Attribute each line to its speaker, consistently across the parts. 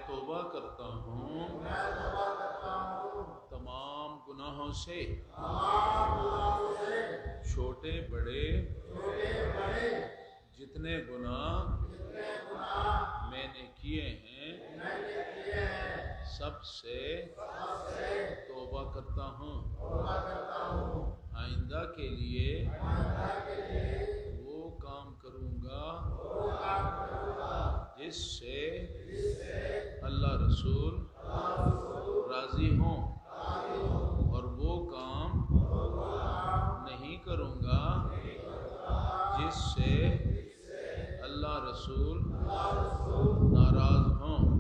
Speaker 1: توبہ کرتا ہوں تمام گناہوں سے، چھوٹے بڑے جتنے گناہ میں نے کیے ہیں سب سے توبہ کرتا ہوں۔ آئندہ کے لیے وہ کام کروں گا جس سے اللہ رسول راضی ہوں، اور وہ کام نہیں کروں گا جس سے اللہ رسول ناراض ہوں۔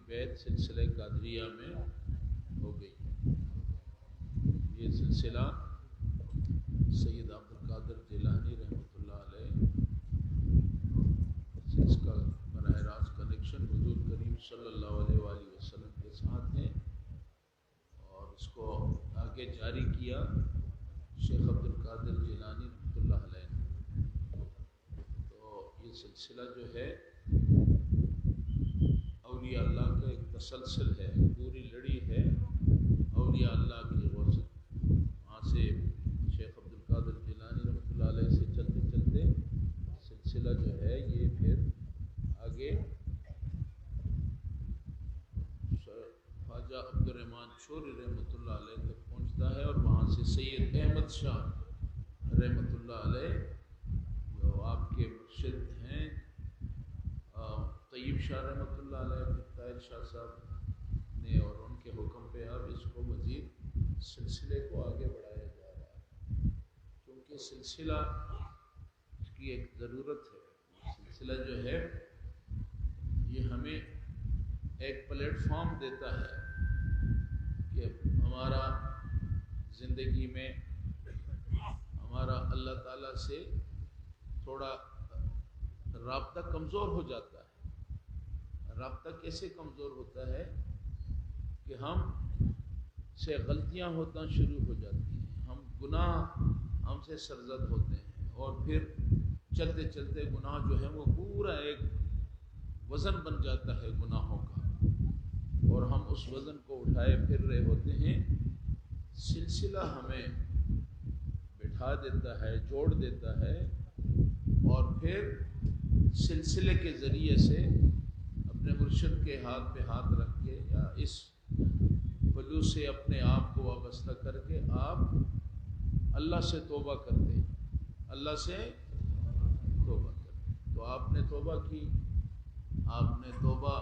Speaker 1: بیعت سلسلہ قادریہ میں ہو گئی۔ یہ سلسلہ سید عبد القادر جیلانی رحمۃ اللہ علیہ سے اس کا براہ راست کنیکشن حضور کریم صلی اللہ علیہ وآلہ وسلم کے ساتھ ہے، اور اس کو آگے جاری کیا شیخ عبد القادر جیلانی رحمۃ اللہ علیہ نے۔ تو یہ سلسلہ جو ہے اولیاء اللہ کا ایک تسلسل ہے، پوری لڑی ہے اولیاء اللہ کی غوث۔ وہاں سے شیخ عبد القادر جیلانی رحمۃ اللہ علیہ سے چلتے چلتے سلسلہ جو ہے یہ پھر آگے خواجہ عبد الرحمن شوری رحمۃ اللہ علیہ تک پہنچتا ہے، اور وہاں سے سید احمد شاہ رحمۃ اللہ علیہ جو آپ کے مرشد ہیں، طیب شاہ رحمۃ اللہ علیہ، طاہر شاہ صاحب نے، اور ان کے حکم پہ اب اس کو مزید سلسلے کو آگے بڑھایا جا رہا ہے، کیونکہ سلسلہ کی ایک ضرورت ہے۔ سلسلہ جو ہے یہ ہمیں ایک پلیٹ فارم دیتا ہے کہ ہمارا زندگی میں ہمارا اللہ تعالیٰ سے تھوڑا رابطہ کمزور ہو جاتا ہے۔ رابطہ کیسے کمزور ہوتا ہے کہ ہم سے غلطیاں ہونا شروع ہو جاتی ہیں، ہم گناہ ہم سے سرزد ہوتے ہیں، اور پھر چلتے چلتے گناہ جو ہے وہ پورا ایک وزن بن جاتا ہے گناہوں کا، اور ہم اس وزن کو اٹھائے پھر رہے ہوتے ہیں۔ سلسلہ ہمیں بٹھا دیتا ہے، جوڑ دیتا ہے، اور پھر سلسلے کے ذریعے سے اپنے مرشد کے ہاتھ پہ ہاتھ رکھ کے یا اس وجہ سے اپنے آپ کو وابستہ کر کے آپ اللہ سے توبہ کرتے ہیں، اللہ سے توبہ کرتے ہیں۔ تو آپ نے توبہ کی، آپ نے توبہ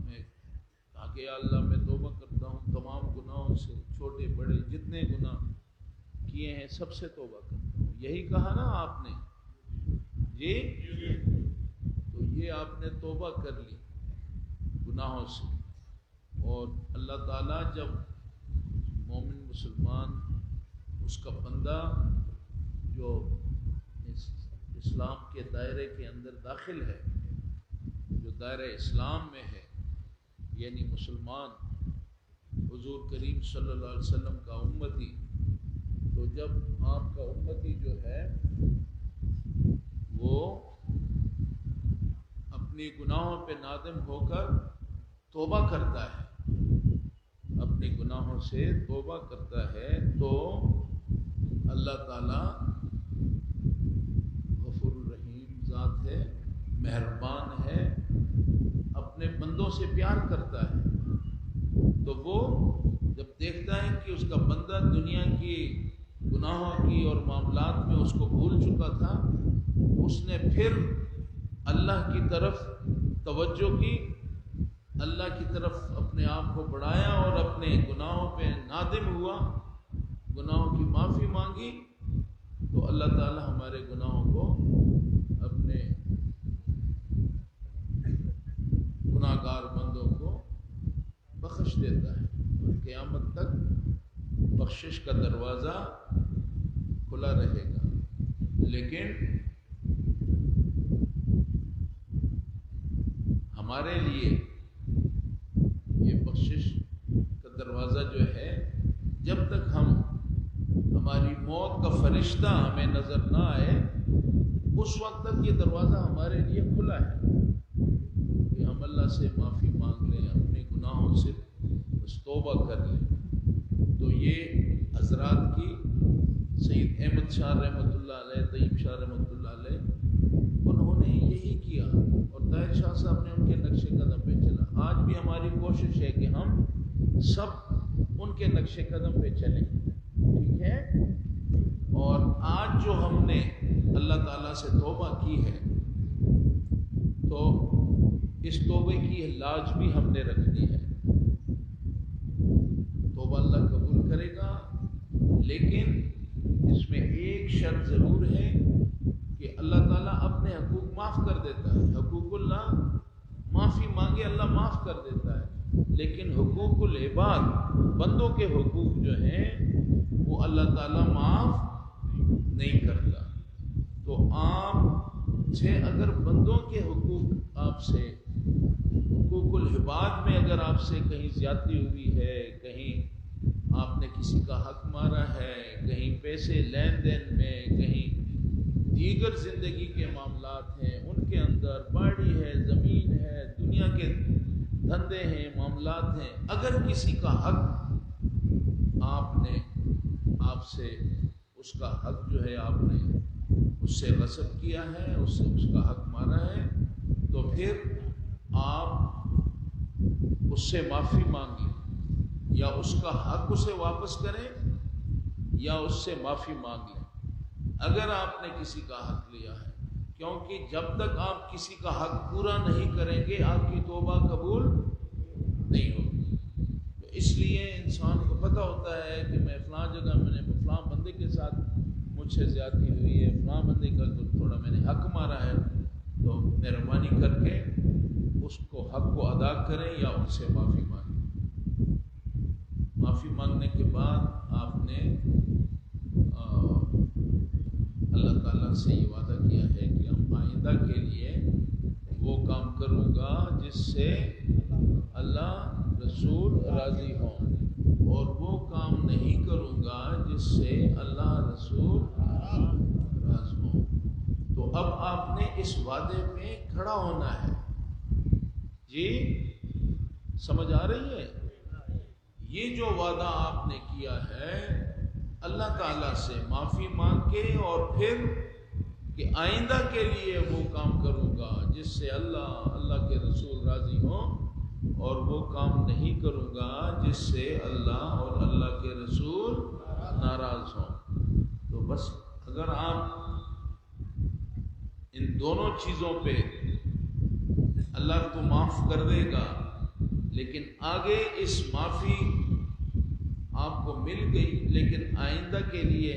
Speaker 1: میں کہا کہ یا اللہ میں توبہ کرتا ہوں تمام گناہوں سے، چھوٹے بڑے جتنے گناہ کیے ہیں سب سے توبہ کرتا ہوں، یہی کہا نا آپ نے جی؟ تو یہ آپ نے توبہ کر لی گناہوں سے، اور اللہ تعالیٰ جب مومن مسلمان اس کا بندہ جو اسلام کے دائرے کے اندر داخل ہے، جو دائرہ اسلام میں ہے، یعنی مسلمان حضور کریم صلی اللہ علیہ وسلم کا امتی، تو جب آپ کا امتی جو ہے وہ اپنی گناہوں پہ نادم ہو کر توبہ کرتا ہے، اپنے اپنے گناہوں سے توبہ کرتا ہے تو اللہ تعالیٰ غفور الرحیم ذات ہے، مہربان ہے، اپنے بندوں سے پیار کرتا ہے۔ تو وہ جب دیکھتا ہے کہ اس کا بندہ دنیا کی گناہوں کی اور معاملات میں اس کو بھول چکا تھا، اس نے پھر اللہ کی طرف توجہ کی، اللہ کی طرف اپنے آپ کو بڑھایا اور اپنے گناہوں پہ نادم ہوا، گناہوں کی معافی مانگی، تو اللہ تعالی ہمارے گناہوں کو اپنے گناہ گار بندوں کو بخش دیتا ہے اور قیامت تک بخشش کا دروازہ کھلا رہے گا۔ لیکن ہمارے لیے یہ بخشش کا دروازہ جو ہے، جب تک ہماری موت کا فرشتہ ہمیں نظر نہ آئے اس وقت تک یہ دروازہ ہمارے لیے کھلا ہے کہ ہم اللہ سے معافی مانگ لیں، اپنے گناہوں سے بس توبہ کر لیں۔ تو یہ حضرات کی سید احمد شاہ رحمۃ اللہ علیہ، طیب شاہ رحمۃ اللہ علیہ، انہوں نے یہی کیا اور طاہر شاہ صاحب نے ان کے نقش قدم پہ چلا۔ آج بھی ہماری کوشش ہے کہ ہم سب ان کے نقش قدم پہ چلیں، ٹھیک ہے؟ اور آج جو ہم نے اللہ تعالیٰ سے توبہ کی ہے تو اس توبے کی لاج بھی ہم نے رکھنی ہے۔ توبہ اللہ قبول کرے گا، لیکن اس میں ایک شرط ضرور ہے کہ اللہ تعالیٰ اپنے حقوق معاف کر دیتا ہے۔ حقوق اللہ معافی مانگے اللہ معاف کر دیتا ہے، لیکن حقوق العباد، بندوں کے حقوق جو ہیں وہ اللہ تعالیٰ معاف نہیں کرتا۔ تو آپ سے اگر بندوں کے حقوق، آپ سے حقوق العباد میں اگر آپ سے کہیں زیادتی ہوئی ہے، کہیں آپ نے کسی کا حق مارا ہے، کہیں پیسے لین دین میں، کہیں دیگر زندگی کے معاملات ہیں ان کے اندر، باڑی ہے، زمین ہے، دنیا کے دھندے ہیں، معاملات ہیں، اگر کسی کا حق آپ سے اس کا حق جو ہے آپ نے اس سے غصب کیا ہے، اس کا حق مارا ہے، تو پھر آپ اس سے معافی مانگیں، یا اس کا حق اسے واپس کریں یا اس سے معافی مانگ لیں اگر آپ نے کسی کا حق لیا ہے، کیونکہ جب تک آپ کسی کا حق پورا نہیں کریں گے آپ کی توبہ قبول نہیں ہوگی۔ تو اس لیے انسان کو پتہ ہوتا ہے کہ میں فلاں جگہ میں نے فلاں بندے کے ساتھ مجھ سے زیادتی ہوئی ہے، فلاں بندے کا تھوڑا میں نے حق مارا ہے، تو مہربانی کر کے اس کو حق کو ادا کریں یا ان سے معافی مانگیں۔ معافی مانگنے کے بعد آپ نے اللہ تعالیٰ سے یہ وعدہ کیا ہے کہ ہم آئندہ کے لیے وہ کام کروں گا جس سے اللہ رسول راضی ہوں، اور وہ کام نہیں کروں گا جس سے اللہ رسول راضی ہوں۔ تو اب آپ نے اس وعدے پہ کھڑا ہونا ہے۔ جی سمجھ آ رہی ہے؟ یہ جو وعدہ آپ نے کیا ہے اللہ تعالیٰ سے معافی مانگ کے، اور پھر کہ آئندہ کے لیے وہ کام کروں گا جس سے اللہ کے رسول راضی ہوں، اور وہ کام نہیں کروں گا جس سے اللہ اور اللہ کے رسول ناراض ہوں۔ تو بس اگر آپ ان دونوں چیزوں پہ اللہ کو معاف کر دے گا، لیکن آگے اس معافی آپ کو مل گئی، لیکن آئندہ کے لیے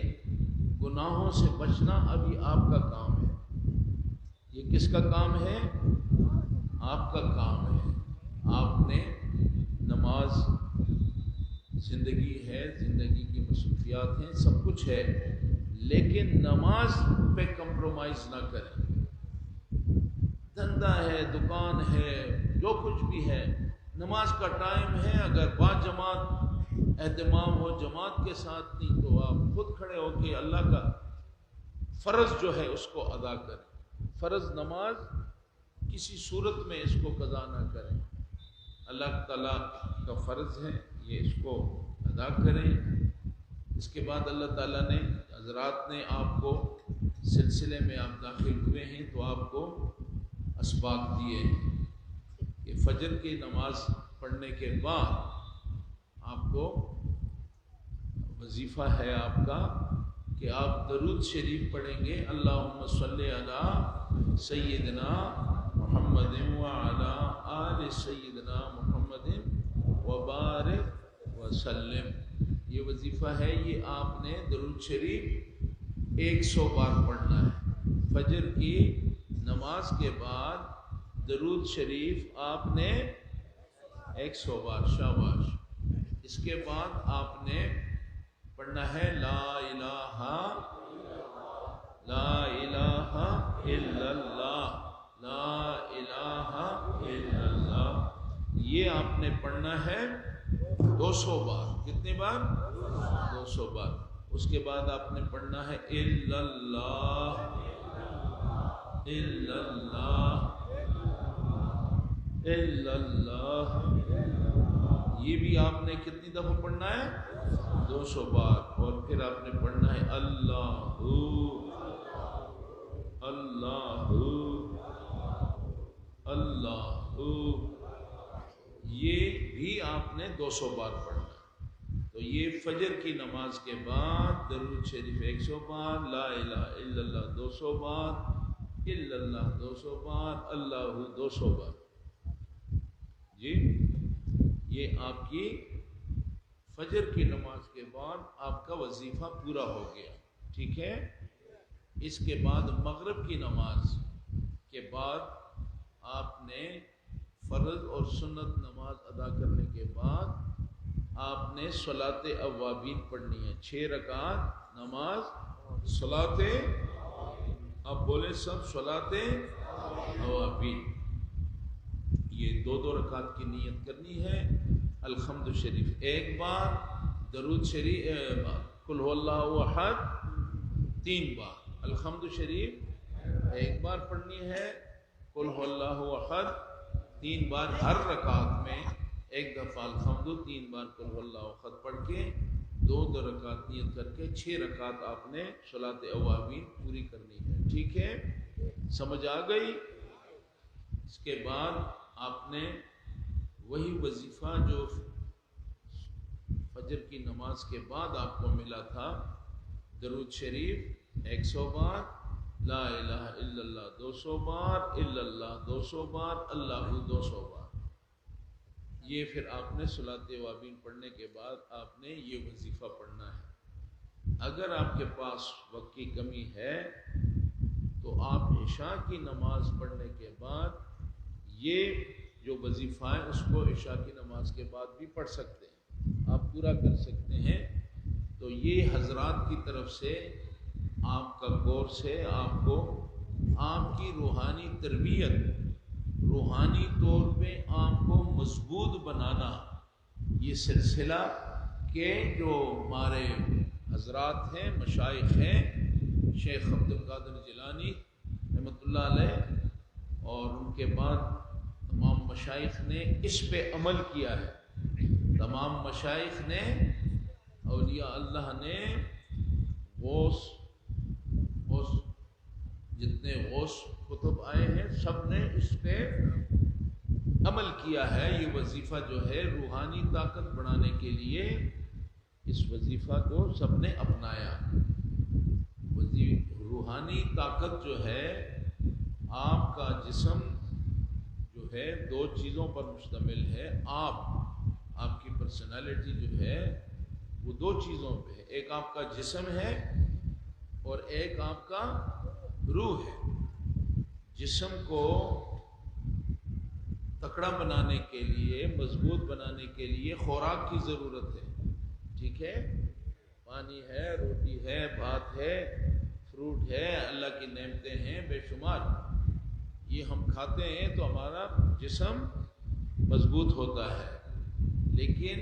Speaker 1: گناہوں سے بچنا ابھی آپ کا کام ہے۔ یہ کس کا کام ہے؟ آپ کا کام ہے۔ آپ نے نماز، زندگی ہے، زندگی کی مصروفیات ہیں، سب کچھ ہے، لیکن نماز پہ کمپرومائز نہ کریں۔ دھندا ہے، دکان ہے، جو کچھ بھی ہے، نماز کا ٹائم ہے، اگر با جماعت اہتمام ہو جماعت کے ساتھ، نہیں تو آپ خود کھڑے ہو کے اللہ کا فرض جو ہے اس کو ادا کریں۔ فرض نماز کسی صورت میں اس کو قضا نہ کریں، اللہ تعالیٰ کا فرض ہے یہ اس کو ادا کریں۔ اس کے بعد اللہ تعالیٰ نے حضرات نے آپ کو سلسلے میں آپ داخل ہوئے ہیں تو آپ کو اسباق دیے ہیں کہ فجر کی نماز پڑھنے کے بعد آپ کو وظیفہ ہے آپ کا کہ آپ درود شریف پڑھیں گے، اللہم صلی علی سیدنا محمد وعلی آل سیدنا محمد وبارک وسلم۔ یہ وظیفہ ہے، یہ آپ نے درود شریف 100 بار پڑھنا ہے۔ فجر کی نماز کے بعد درود شریف آپ نے 100 بار، شاباش۔ اس کے بعد آپ نے پڑھنا ہے لا الہ الا اللہ، لا الہ الا اللہ۔ یہ آپ نے پڑھنا ہے 200 بار۔ کتنی بار؟ 200 بار۔ اس کے بعد آپ نے پڑھنا ہے الا اللہ، الا اللہ، الا اللہ۔ یہ بھی آپ نے کتنی دفعہ پڑھنا ہے؟ 200 بار۔ اور پھر آپ نے پڑھنا ہے اللہ اللہ اللہ۔ یہ بھی آپ نے 200 بار پڑھنا ہے۔ تو یہ فجر کی نماز کے بعد درود شریف 100 بار، لا الہ الا اللہ 200 بار، الا اللہ 200 بار، اللہ 200 بار۔ جی یہ آپ کی فجر کی نماز کے بعد آپ کا وظیفہ پورا ہو گیا، ٹھیک ہے۔ اس کے بعد مغرب کی نماز کے بعد آپ نے فرض اور سنت نماز ادا کرنے کے بعد آپ نے صلاۃ اوابین پڑھنی ہے، 6 رکعت نماز صلاۃ، آپ بولے سب صلاۃ اوابین۔ یہ 2 رکعت کی نیت کرنی ہے۔ الحمد شریف 1 بار، درود شریف قل هو اللہ احد 3 بار، الحمد شریف 1 بار پڑھنی ہے، قل هو اللہ احد 3 بار ہر رکعت میں، 1 دفعہ الحمد، 3 بار قل هو اللہ احد پڑھ کے 2 رکعت نیت کر کے 6 رکعت آپ نے صلاۃ اوابین پوری کرنی ہے، ٹھیک ہے۔ سمجھ آ گئی؟ اس کے بعد آپ نے وہی وظیفہ جو فجر کی نماز کے بعد آپ کو ملا تھا، درود شریف 100 بار، لا الہ الا اللہ 200 بار، الا اللہ 200 بار، اللہ 200 بار۔ یہ پھر آپ نے صلاۃ اوابین پڑھنے کے بعد آپ نے یہ وظیفہ پڑھنا ہے۔ اگر آپ کے پاس وقت کی کمی ہے تو آپ عشاء کی نماز پڑھنے کے بعد یہ جو وظیفہ ہے اس کو عشاء کی نماز کے بعد بھی پڑھ سکتے ہیں، آپ پورا کر سکتے ہیں۔ تو یہ حضرات کی طرف سے آپ کا کورس ہے، آپ کو آپ کی روحانی تربیت، روحانی طور پہ آپ کو مضبوط بنانا۔ یہ سلسلہ کے جو ہمارے حضرات ہیں، مشائخ ہیں، شیخ عبد القادر جیلانی رحمۃ اللہ علیہ اور ان کے بعد تمام مشائخ نے اس پہ عمل کیا ہے۔ تمام مشائخ نے، اولیاء اللہ نے، غوث جتنے غوث کتب آئے ہیں سب نے اس پہ عمل کیا ہے۔ یہ وظیفہ جو ہے روحانی طاقت بڑھانے کے لیے اس وظیفہ کو سب نے اپنایا۔ روحانی طاقت جو ہے، آپ کا جسم جو ہے 2 چیزوں پر مشتمل ہے۔ آپ کی پرسنالٹی جو ہے وہ 2 چیزوں پہ ہے، ایک آپ کا جسم ہے اور ایک آپ کا روح ہے۔ جسم کو تکڑا بنانے کے لیے، مضبوط بنانے کے لیے خوراک کی ضرورت ہے، ٹھیک ہے۔ پانی ہے، روٹی ہے، بھات ہے، فروٹ ہے، اللہ کی نعمتیں ہیں بے شمار، یہ ہم کھاتے ہیں تو ہمارا جسم مضبوط ہوتا ہے۔ لیکن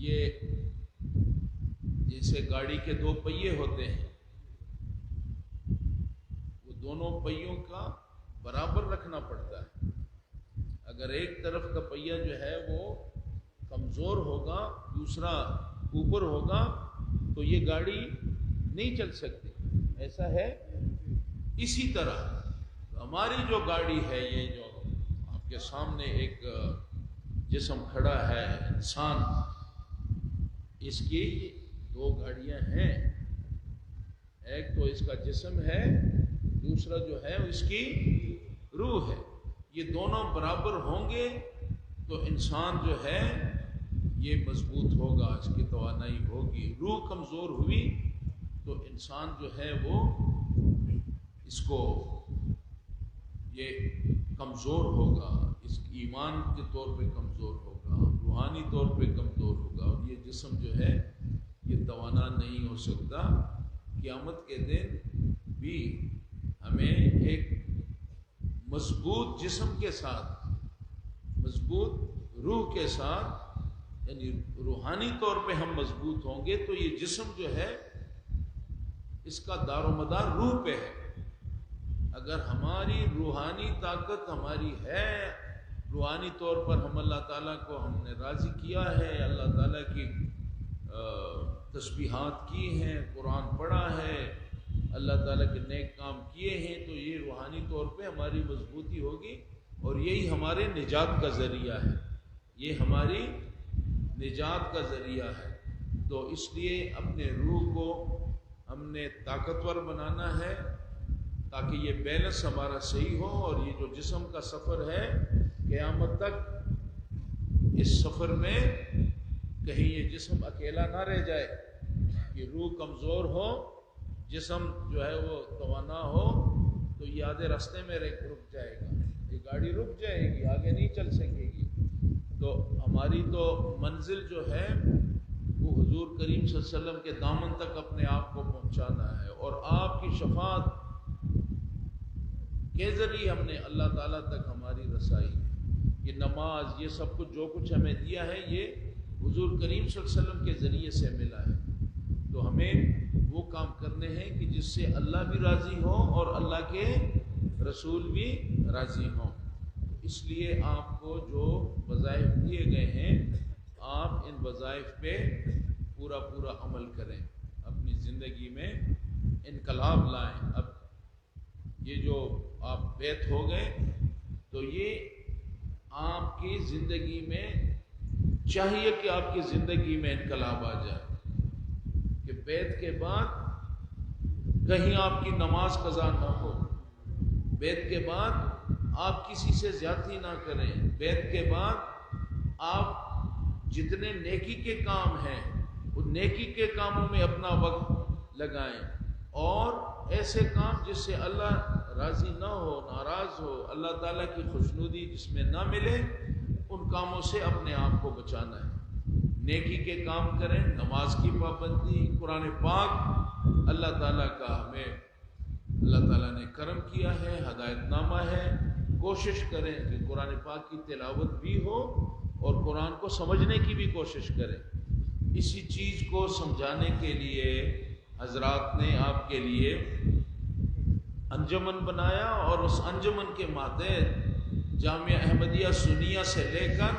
Speaker 1: یہ جیسے گاڑی کے 2 پہیے ہوتے ہیں، وہ دونوں پہیوں کا برابر رکھنا پڑتا ہے۔ اگر ایک طرف کا پہیہ جو ہے وہ کمزور ہوگا، دوسرا اوپر ہوگا تو یہ گاڑی نہیں چل سکتی، ایسا ہے۔ اسی طرح ہماری جو گاڑی ہے، یہ جو آپ کے سامنے ایک جسم کھڑا ہے انسان، اس کی دو گاڑیاں ہیں، ایک تو اس کا جسم ہے، دوسرا جو ہے اس کی روح ہے۔ یہ دونوں برابر ہوں گے تو انسان جو ہے یہ مضبوط ہوگا، اس کی توانائی ہوگی۔ روح کمزور ہوئی تو انسان جو ہے وہ اس کو یہ کمزور ہوگا، اس ایمان کے طور پہ کمزور ہوگا، روحانی طور پہ کمزور ہوگا، اور یہ جسم جو ہے یہ توانا نہیں ہو سکتا۔ قیامت کے دن بھی ہمیں ایک مضبوط جسم کے ساتھ، مضبوط روح کے ساتھ، یعنی روحانی طور پہ ہم مضبوط ہوں گے تو یہ جسم جو ہے اس کا دار و مدار روح پہ ہے۔ اگر ہماری روحانی طاقت ہماری ہے، روحانی طور پر ہم اللہ تعالیٰ کو ہم نے راضی کیا ہے، اللہ تعالیٰ کی تسبیحات کی ہیں، قرآن پڑھا ہے، اللہ تعالیٰ کے نیک کام کیے ہیں، تو یہ روحانی طور پہ ہماری مضبوطی ہوگی، اور یہی ہمارے نجات کا ذریعہ ہے، یہ ہماری نجات کا ذریعہ ہے۔ تو اس لیے اپنے روح کو ہم نے طاقتور بنانا ہے تاکہ یہ بیلنس ہمارا صحیح ہو، اور یہ جو جسم کا سفر ہے قیامت تک، اس سفر میں کہیں یہ جسم اکیلا نہ رہ جائے، کہ روح کمزور ہو، جسم جو ہے وہ توانا ہو، تو یہ آدھے راستے میں رک جائے گا، یہ گاڑی رک جائے گی، آگے نہیں چل سکے گی۔ تو ہماری تو منزل جو ہے وہ حضور کریم صلی اللہ علیہ وسلم کے دامن تک اپنے آپ کو پہنچانا ہے، اور آپ کی شفاعت کے ذریعے ہم نے اللہ تعالیٰ تک ہماری رسائی ہے۔ یہ نماز، یہ سب کچھ جو کچھ ہمیں دیا ہے یہ حضور کریم صلی اللہ علیہ وسلم کے ذریعے سے ملا ہے۔ تو ہمیں وہ کام کرنے ہیں کہ جس سے اللہ بھی راضی ہو اور اللہ کے رسول بھی راضی ہوں۔ اس لیے آپ کو جو وظائف دیے گئے ہیں، آپ ان وظائف پہ پورا عمل کریں، اپنی زندگی میں انقلاب لائیں۔ اب یہ جو آپ بیت ہو گئے تو یہ آپ کی زندگی میں چاہیے کہ آپ کی زندگی میں انقلاب آ جائے، کہ بیت کے بعد کہیں آپ کی نماز قضا نہ ہو، بیت کے بعد آپ کسی سے زیادتی نہ کریں، بیت کے بعد آپ جتنے نیکی کے کام ہیں ان نیکی کے کاموں میں اپنا وقت لگائیں، اور ایسے کام جس سے اللہ راضی نہ ہو، ناراض ہو، اللہ تعالیٰ کی خوشنودی جس میں نہ ملے، ان کاموں سے اپنے آپ کو بچانا ہے۔ نیکی کے کام کریں، نماز کی پابندی، قرآن پاک اللہ تعالیٰ کا ہمیں اللہ تعالیٰ نے کرم کیا ہے، ہدایت نامہ ہے، کوشش کریں کہ قرآن پاک کی تلاوت بھی ہو اور قرآن کو سمجھنے کی بھی کوشش کریں۔ اسی چیز کو سمجھانے کے لیے حضرات نے آپ کے لیے انجمن بنایا، اور اس انجمن کے ماتحت جامعہ احمدیہ سنیہ سے لے کر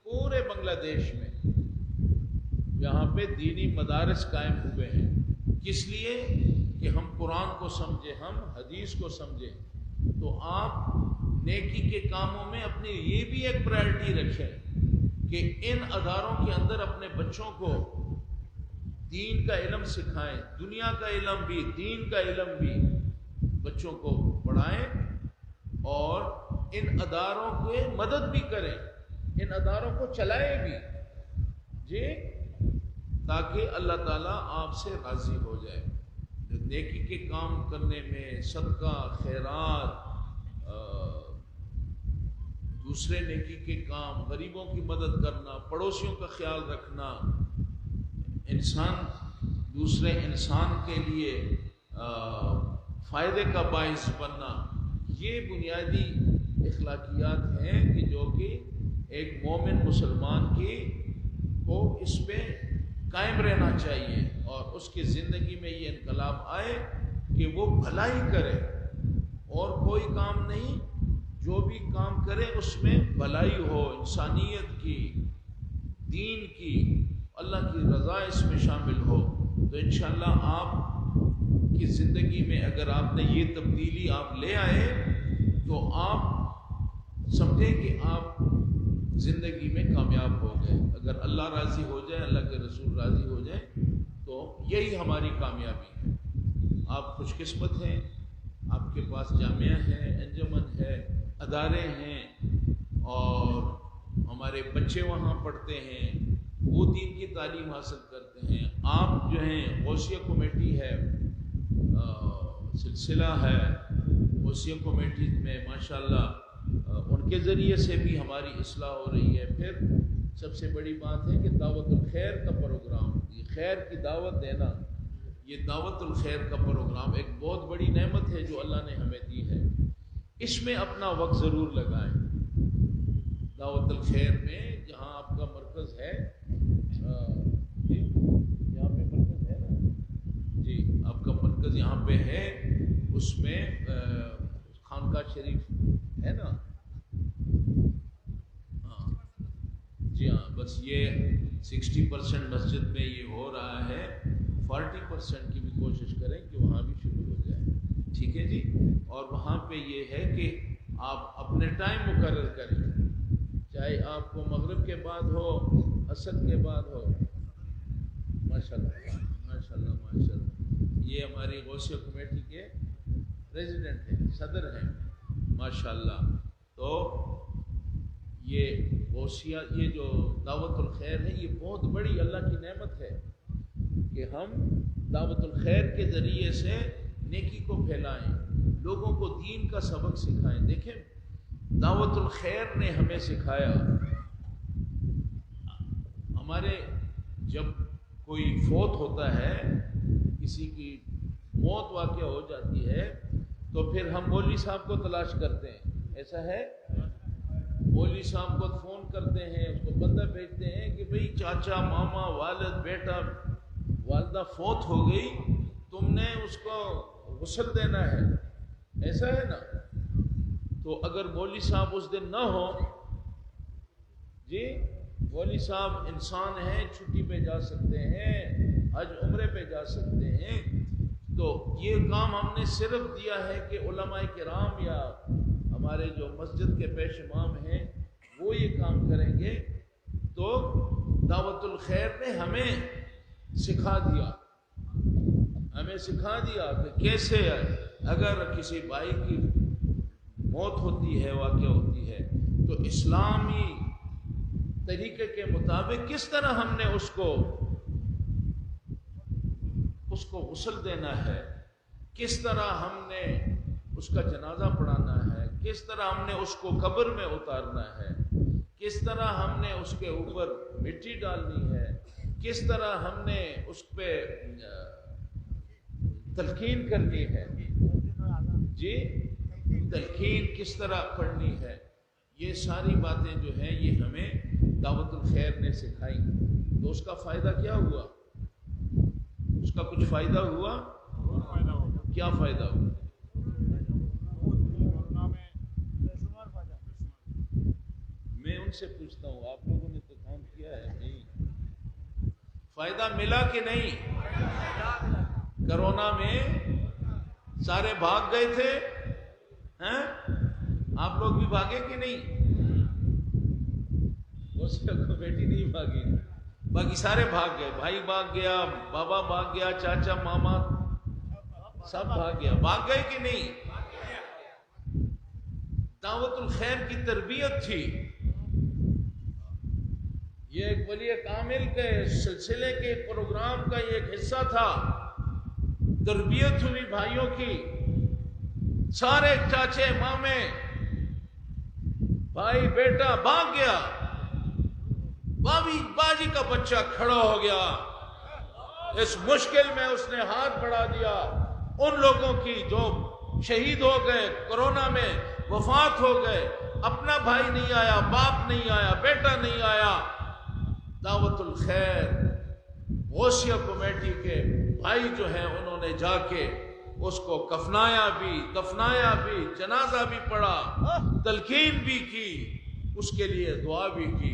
Speaker 1: پورے بنگلہ دیش میں یہاں پہ دینی مدارس قائم ہوئے ہیں۔ کس لیے؟ کہ ہم قرآن کو سمجھیں، ہم حدیث کو سمجھیں۔ تو آپ نیکی کے کاموں میں اپنی یہ بھی ایک پرائرٹی رکھیں کہ ان اداروں کے اندر اپنے بچوں کو دین کا علم سکھائیں، دنیا کا علم بھی، دین کا علم بھی بچوں کو پڑھائیں، اور ان اداروں کی مدد بھی کریں، ان اداروں کو چلائیں بھی، جی، تاکہ اللہ تعالیٰ آپ سے راضی ہو جائے۔ نیکی کے کام کرنے میں صدقہ، خیرات، دوسرے نیکی کے کام، غریبوں کی مدد کرنا، پڑوسیوں کا خیال رکھنا، انسان دوسرے انسان کے لیے فائدے کا باعث بننا، یہ بنیادی اخلاقیات ہیں کہ جو کہ ایک مومن مسلمان کی کو اس پہ قائم رہنا چاہیے، اور اس کی زندگی میں یہ انقلاب آئے کہ وہ بھلائی کرے، اور کوئی کام نہیں، جو بھی کام کرے اس میں بھلائی ہو، انسانیت کی، دین کی، اللہ کی رضا اس میں شامل ہو، تو انشاءاللہ آپ کی زندگی میں اگر آپ نے یہ تبدیلی آپ لے آئے تو آپ سمجھیں کہ آپ زندگی میں کامیاب ہو گئے۔ اگر اللہ راضی ہو جائے، اللہ کے رسول راضی ہو جائے، تو یہی ہماری کامیابی ہے۔ آپ خوش قسمت ہیں، آپ کے پاس جامعہ ہے، انجمن ہے، ادارے ہیں، اور ہمارے بچے وہاں پڑھتے ہیں، وہ دین کی تعلیم حاصل کرتے ہیں۔ آپ جو ہیں غوثیہ کمیٹی ہے، سلسلہ ہے، غوثیہ کمیٹی میں ماشاءاللہ ان کے ذریعے سے بھی ہماری اصلاح ہو رہی ہے۔ پھر سب سے بڑی بات ہے کہ دعوت الخیر کا پروگرام، یہ خیر کی دعوت دینا، یہ دعوت الخیر کا پروگرام ایک بہت بڑی نعمت ہے جو اللہ نے ہمیں دی ہے۔ اس میں اپنا وقت ضرور لگائیں۔ دعوت الخیر میں جہاں آپ کا مرکز ہے، یہاں پہ مرکز ہے نا جی، آپ کا مرکز یہاں پہ ہے، اس میں خانقاہ شریف ہے نا، ہاں جی ہاں، بس یہ 60% مسجد میں یہ ہو رہا ہے، 40% کی بھی کوشش کریں کہ وہاں بھی شروع ہو جائے، ٹھیک ہے جی۔ اور وہاں پہ یہ ہے کہ آپ اپنے ٹائم مقرر کریں، چاہے آپ کو مغرب کے بعد ہو، عصر کے بعد ہو۔ ماشاءاللہ ماشاءاللہ ماشاءاللہ، یہ ہماری غوثیہ کمیٹی کے پریزیڈنٹ ہیں، صدر ہیں ماشاءاللہ۔ تو یہ غوثیہ، یہ جو دعوت الخیر ہے، یہ بہت بڑی اللہ کی نعمت ہے کہ ہم دعوت الخیر کے ذریعے سے نیکی کو پھیلائیں، لوگوں کو دین کا سبق سکھائیں۔ دیکھیں دعوت الخیر نے ہمیں سکھایا، ہمارے جب کوئی فوت ہوتا ہے، کسی کی موت واقع ہو جاتی ہے، تو پھر ہم مولوی صاحب کو تلاش کرتے ہیں، ایسا ہے؟ مولوی صاحب کو فون کرتے ہیں، اس کو بندہ بھیجتے ہیں کہ بھئی چاچا، ماما، والد، بیٹا، والدہ فوت ہو گئی، تم نے اس کو غسل دینا ہے، ایسا ہے نا؟ تو اگر مولوی صاحب اس دن نہ ہو، جی مولوی صاحب انسان ہیں، چھٹی پہ جا سکتے ہیں، حج عمرے پہ جا سکتے ہیں، تو یہ کام ہم نے صرف دیا ہے کہ علماء کرام یا ہمارے جو مسجد کے پیش امام ہیں وہ یہ کام کریں گے۔ تو دعوت الخیر نے ہمیں سکھا دیا، ہمیں سکھا دیا کہ کیسے اگر کسی بھائی کی موت ہوتی ہے، واقع ہوتی ہے، تو اسلامی طریقے کے مطابق کس طرح ہم نے اس کو غسل دینا ہے، کس طرح ہم نے اس کا جنازہ پڑھانا ہے، کس طرح ہم نے اس کو قبر میں اتارنا ہے، کس طرح ہم نے اس کے اوپر مٹی ڈالنی ہے، کس طرح ہم نے اس پہ تلقین کرنی ہے، جی تلقین کس طرح پڑھنی ہے، یہ ساری باتیں جو ہیں یہ ہمیں دعوت الخیر نے سکھائی۔ تو اس کا فائدہ کیا ہوا؟ اس کا کچھ فائدہ ہوا؟ کیا فائدہ ہوا؟ میں ان سے پوچھتا ہوں، آپ لوگوں نے تو کام کیا ہے، نہیں فائدہ ملا کہ نہیں؟ کرونا میں سارے بھاگ گئے تھے، ہیں؟ آپ لوگ بھی بھاگے کہ نہیں؟ بیٹی نہیں بھاگی، باقی سارے بھاگ گئے، بھائی بھاگ گیا، بابا بھاگ گیا، چاچا، ماما سب بھاگ گیا، بھاگ گئے کہ نہیں؟ دعوت الخیر کی تربیت تھی، یہ ایک ولی کامل کے سلسلے کے پروگرام کا یہ ایک حصہ تھا، تربیت ہوئی بھائیوں کی، سارے چاچے، مامے، بھائی، بیٹا بھاگ گیا، باجی کا بچہ کھڑا ہو گیا، اس مشکل میں اس نے ہاتھ بڑھا دیا ان لوگوں کی جو شہید ہو گئے، کرونا میں وفات ہو گئے، اپنا بھائی نہیں آیا، باپ نہیں آیا، بیٹا نہیں آیا، دعوت الخیر غوثیہ کمیٹی کے بھائی جو ہیں انہوں نے جا کے اس کو کفنایا بھی، دفنایا بھی، جنازہ بھی پڑھا، تلقین بھی کی، اس کے لیے دعا بھی کی،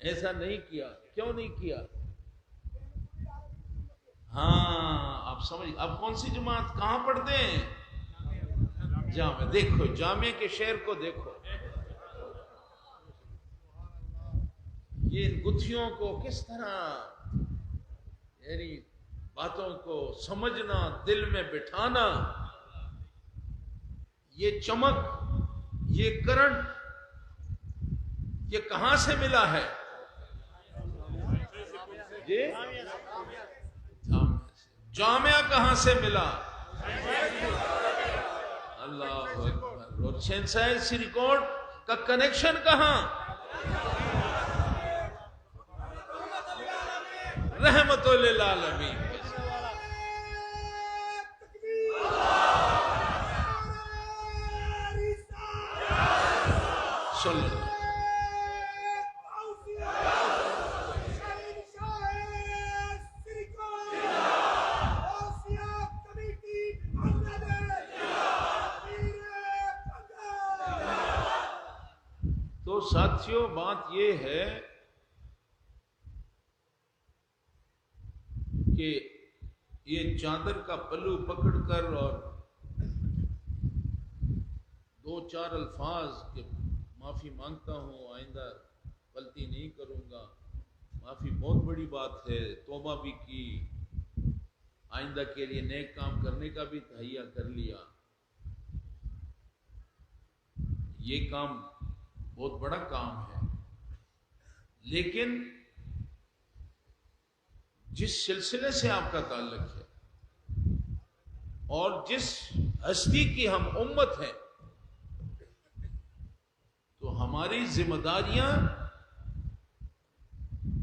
Speaker 1: ایسا نہیں کیا. کیوں نہیں کیا؟ ہاں آپ سمجھ. اب کون سی جماعت کہاں پڑھتے ہیں؟ جامع. دیکھو جامع کے شعر کو دیکھو، یہ ان گتھیوں کو کس طرح، یعنی باتوں کو سمجھنا، دل میں بٹھانا. یہ چمک، یہ کرنٹ، یہ کہاں سے ملا ہے؟ جی جامعہ کہاں سے ملا؟ اللہ اکبر. اور سینسائز ریکارڈ کا کنیکشن کہاں؟ رحمت للعالمین. صلی اللہ. تو ساتھیوں بات یہ ہے کہ یہ چادر کا پلو پکڑ کر اور دو چار الفاظ کہ معافی مانگتا ہوں، آئندہ غلطی نہیں کروں گا، معافی بہت بڑی بات ہے، توبہ بھی کی، آئندہ کے لیے نیک کام کرنے کا بھی تہیہ کر لیا. یہ کام بہت بڑا کام ہے، لیکن جس سلسلے سے آپ کا تعلق ہے اور جس ہستی کی ہم امت ہیں، تو ہماری ذمہ داریاں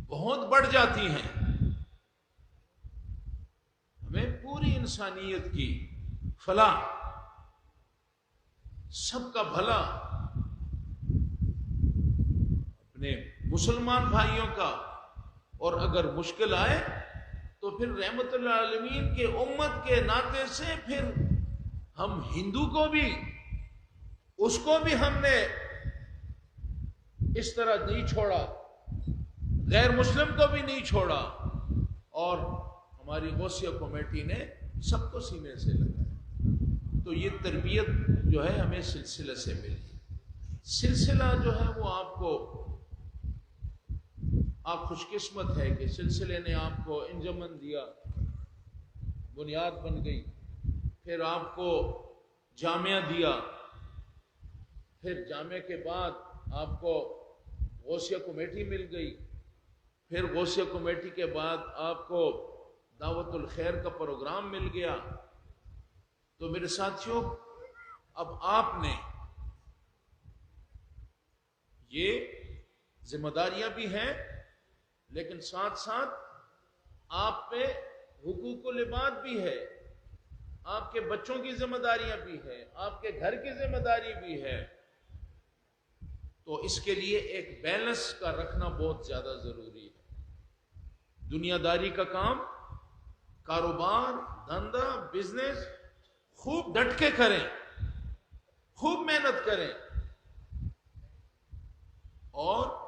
Speaker 1: بہت بڑھ جاتی ہیں. ہمیں پوری انسانیت کی فلاح، سب کا بھلا، اپنے مسلمان بھائیوں کا، اور اگر مشکل آئے تو پھر رحمت للعالمین کے امت کے ناطے سے پھر ہم ہندو کو بھی، اس کو بھی ہم نے اس طرح نہیں چھوڑا، غیر مسلم کو بھی نہیں چھوڑا، اور ہماری غوثیہ کمیٹی نے سب کو سینے سے لگایا. تو یہ تربیت جو ہے ہمیں سلسلہ سے ملی. سلسلہ جو ہے وہ آپ خوش قسمت ہے کہ سلسلے نے آپ کو انجمن دیا، بنیاد بن گئی، پھر آپ کو جامعہ دیا، پھر جامعہ کے بعد آپ کو غوثیہ کمیٹی مل گئی، پھر غوثیہ کمیٹی کے بعد آپ کو دعوت الخیر کا پروگرام مل گیا. تو میرے ساتھیوں، اب آپ نے یہ ذمہ داریاں بھی ہیں، لیکن ساتھ ساتھ آپ پہ حقوق العباد بھی ہے، آپ کے بچوں کی ذمہ داریاں بھی ہیں، آپ کے گھر کی ذمہ داری بھی ہے. تو اس کے لیے ایک بیلنس کا رکھنا بہت زیادہ ضروری ہے. دنیا داری کا کام، کاروبار، دھندا، بزنس خوب ڈٹ کے کریں، خوب محنت کریں، اور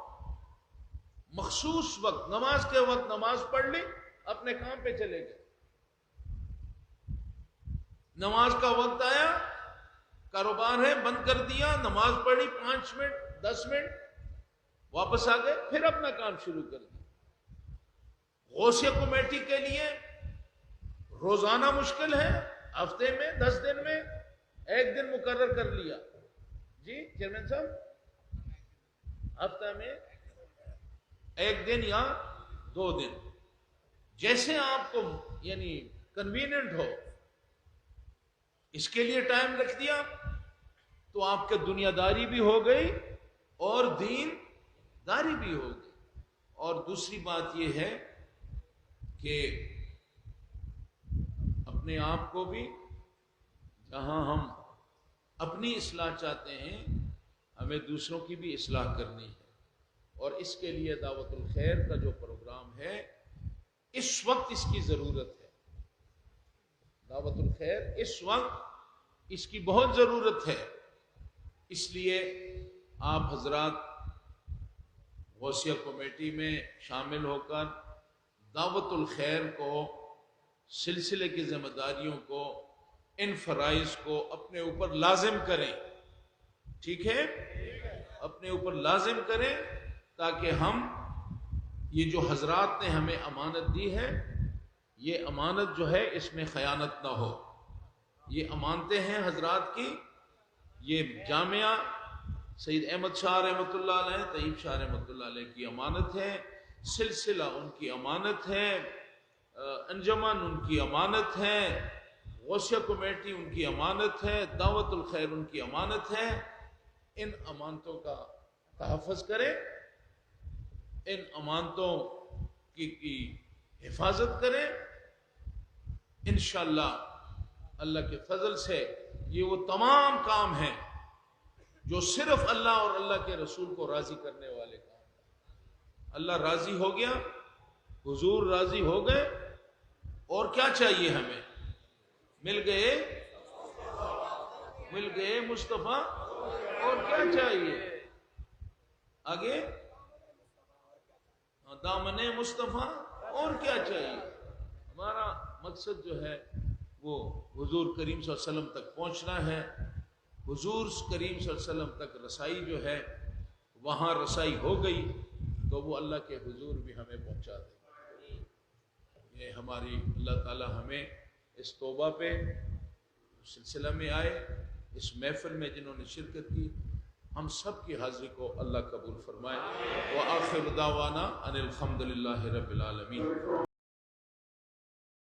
Speaker 1: مخصوص وقت، نماز کے وقت نماز پڑھ لی، اپنے کام پہ چلے گئے. نماز کا وقت آیا، کاروبار ہے بند کر دیا، نماز پڑھی 5 منٹ 10 منٹ، واپس آ گئے، پھر اپنا کام شروع کر دیا. غوثیہ کمیٹی کے لیے روزانہ مشکل ہے، ہفتے میں 10 دن میں 1 دن مقرر کر لیا. جی چیئرمین صاحب، ہفتہ میں 1 دن یا 2 دن، جیسے آپ کو یعنی کنوینئنٹ ہو، اس کے لیے ٹائم رکھ دیا تو آپ کے دنیا داری بھی ہو گئی اور دین داری بھی ہو گئی. اور دوسری بات یہ ہے کہ اپنے آپ کو بھی، جہاں ہم اپنی اصلاح چاہتے ہیں، ہمیں دوسروں کی بھی اصلاح کرنی ہے. اور اس کے لیے دعوت الخیر کا جو پروگرام ہے، اس وقت اس کی ضرورت ہے. دعوت الخیر اس وقت اس کی بہت ضرورت ہے. اس لیے آپ حضرات غوثیہ کمیٹی میں شامل ہو کر دعوت الخیر کو، سلسلے کی ذمہ داریوں کو، ان فرائض کو اپنے اوپر لازم کریں. ٹھیک ہے؟ اپنے اوپر لازم کریں تاکہ ہم یہ جو حضرات نے ہمیں امانت دی ہے، یہ امانت جو ہے اس میں خیانت نہ ہو. یہ امانتیں ہیں حضرات کی. یہ جامعہ سید احمد شاہ رحمۃ اللہ علیہ، طیب شاہ رحمۃ اللہ علیہ کی امانت ہے، سلسلہ ان کی امانت ہے، انجمن ان کی امانت ہے، غوثیہ کمیٹی ان کی امانت ہے، دعوت الخیر ان کی امانت ہے. ان امانتوں کا تحفظ کریں، ان امانتوں کی حفاظت کریں. انشاءاللہ اللہ کے فضل سے یہ وہ تمام کام ہیں جو صرف اللہ اور اللہ کے رسول کو راضی کرنے والے کام ہیں. اللہ راضی ہو گیا، حضور راضی ہو گئے، اور کیا چاہیے ہمیں؟ مل گئے مصطفیٰ، اور کیا چاہیے آگے؟ دامن مصطفیٰ، اور کیا چاہیے؟ ہمارا مقصد جو ہے وہ حضور کریم صلی اللہ علیہ وسلم تک پہنچنا ہے. حضور کریم صلی اللہ علیہ وسلم تک رسائی جو ہے، وہاں رسائی ہو گئی تو وہ اللہ کے حضور بھی ہمیں پہنچا دے. یہ ہماری اللہ تعالی ہمیں اس توبہ پہ سلسلہ میں آئے، اس محفل میں جنہوں نے شرکت کی، ہم سب کی حاضری کو اللہ قبول فرمائے. وآخر دعوانا ان الحمد للہ رب العالمین.